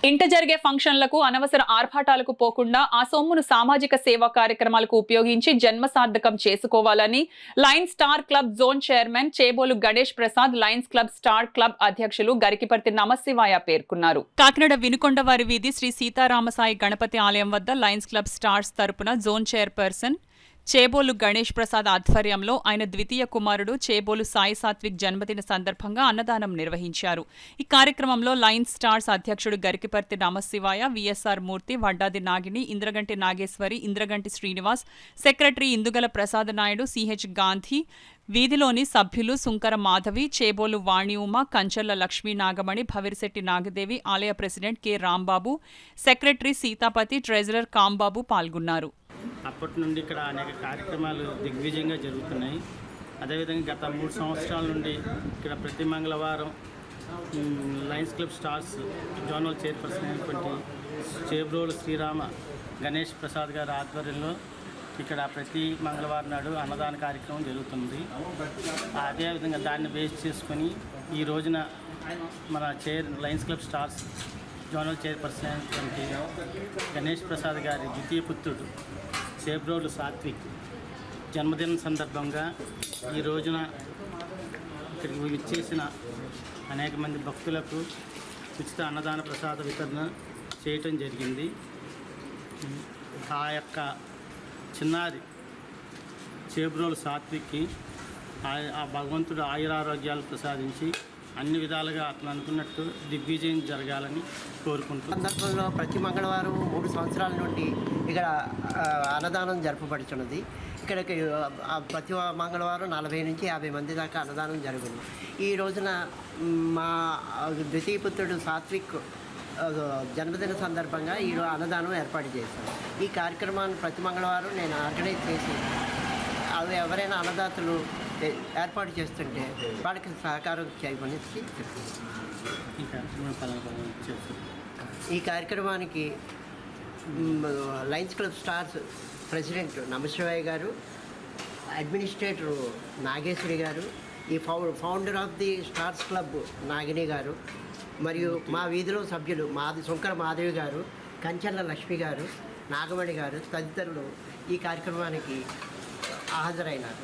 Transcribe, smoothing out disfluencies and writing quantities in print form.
ఇంట జరిగే ఫంక్షన్లకు అనవసర ఆర్భాటాలకు పోకుండా ఆ సొమ్మును సామాజిక సేవా కార్యక్రమాలకు ఉపయోగించి జన్మసార్థకం చేసుకోవాలని Lions star club zone chairman Chebolu Ganesh Prasad Lions club star club అధ్యక్షులు గరికిపర్తి నమశివాయ పేర్కొన్నారు. కాకినాడ వినుకొండవారి వీధి శ్రీ సీతారామసాయి గణపతి ఆలయం వద్ద లయన్స్ క్లబ్ స్టార్స్ తరపున జోన్ చైర్పర్సన్ చేబోలు గణేష్ ప్రసాద్ ఆధ్వర్యంలో ఆయన ద్వితీయ కుమారుడు చేబోలు సాయి సాత్విక్ జన్మదిన సందర్భంగా అన్నదానం నిర్వహించారు. ఈ కార్యక్రమంలో లయన్స్ స్టార్స్ అధ్యక్షుడు గరికిపర్తి నమశివాయ, విఎస్ఆర్ మూర్తి, వడ్డాది నాగిని, ఇంద్రగంటి నాగేశ్వరి, ఇంద్రగంటి శ్రీనివాస్, సెక్రటరీ ఇందుగల ప్రసాద నాయుడు, సిహెచ్ గాంధీ, వీధిలోని సభ్యులు సుంకర మాధవి, చేబోలు వాణి ఉమ, కంచర్ల లక్ష్మీ నాగమణి, భవిరిశెట్టి నాగదేవి, ఆలయ president K Rambabu, secretary Sitapati, treasurer Kambabu పాల్గొన్నారు. అప్పటి నుండి ఇక్కడ అనేక కార్యక్రమాలు దిగ్విజయంగా జరుగుతున్నాయి. అదేవిధంగా గత 3 సంవత్సరాల నుండి ఇక్కడ ప్రతి మంగళవారం Lions club stars zonal chairperson అయినటువంటి చేబ్రోలు శ్రీరామ గణేష్ ప్రసాద్ గారి ఆధ్వర్యంలో ఇక్కడ ప్రతి మంగళవారం నాడు అన్నదాన కార్యక్రమం జరుగుతుంది. అదేవిధంగా దాన్ని బేస్ చేసుకొని ఈ రోజున మన Lions club stars zonal chairperson అయినటువంటి గణేష్ ప్రసాద్ గారి ద్వితీయ పుత్రుడు చేబ్రోలు సాత్విక్ జన్మదినం సందర్భంగా ఈ రోజున ఇక్కడికి విచ్చేసిన అనేక మంది భక్తులకు ఉచిత అన్నదాన ప్రసాద వితరణ చేయటం జరిగింది. ఆ యొక్క చిన్నారి చేబ్రోలు సాత్విక్కి ఆ భగవంతుడు ఆయురారోగ్యాలు ప్రసాదించి అన్ని విధాలుగా అతను అనుకున్నట్టు దిగ్విజయం జరగాలని కోరుకుంటున్నాను. సందర్భంలో ప్రతి మంగళవారం 3 సంవత్సరాల నుండి ఇక్కడ అన్నదానం జరపబడుతున్నది. ఇక్కడికి ప్రతి మంగళవారం 40 నుంచి 50 మంది దాకా అన్నదానం జరుగుతుంది. ఈ రోజున మా ద్వితీయ పుత్రుడు సాత్విక్ జన్మదిన సందర్భంగా ఈ అన్నదానం ఏర్పాటు చేశాను. ఈ కార్యక్రమాన్ని ప్రతి మంగళవారం నేను ఆర్గనైజ్ చేసి అవి ఎవరైనా అన్నదాతలు ఏర్పాటు చేస్తుంటే వాళ్ళకి సహకారం చేయమని ఈ కార్యక్రమానికి లయన్స్ క్లబ్ స్టార్స్ ప్రెసిడెంట్ నమశివాయ గారు, అడ్మినిస్ట్రేటర్ నాగేశ్వరి గారు, ఈ founder of the stars club Nagini garu, మరియు మా వీధిలో సభ్యులు సుంకర మాధవి గారు, కంచర్ల లక్ష్మి గారు, నాగమణి గారు తదితరులు ఈ కార్యక్రమానికి హాజరైనారు.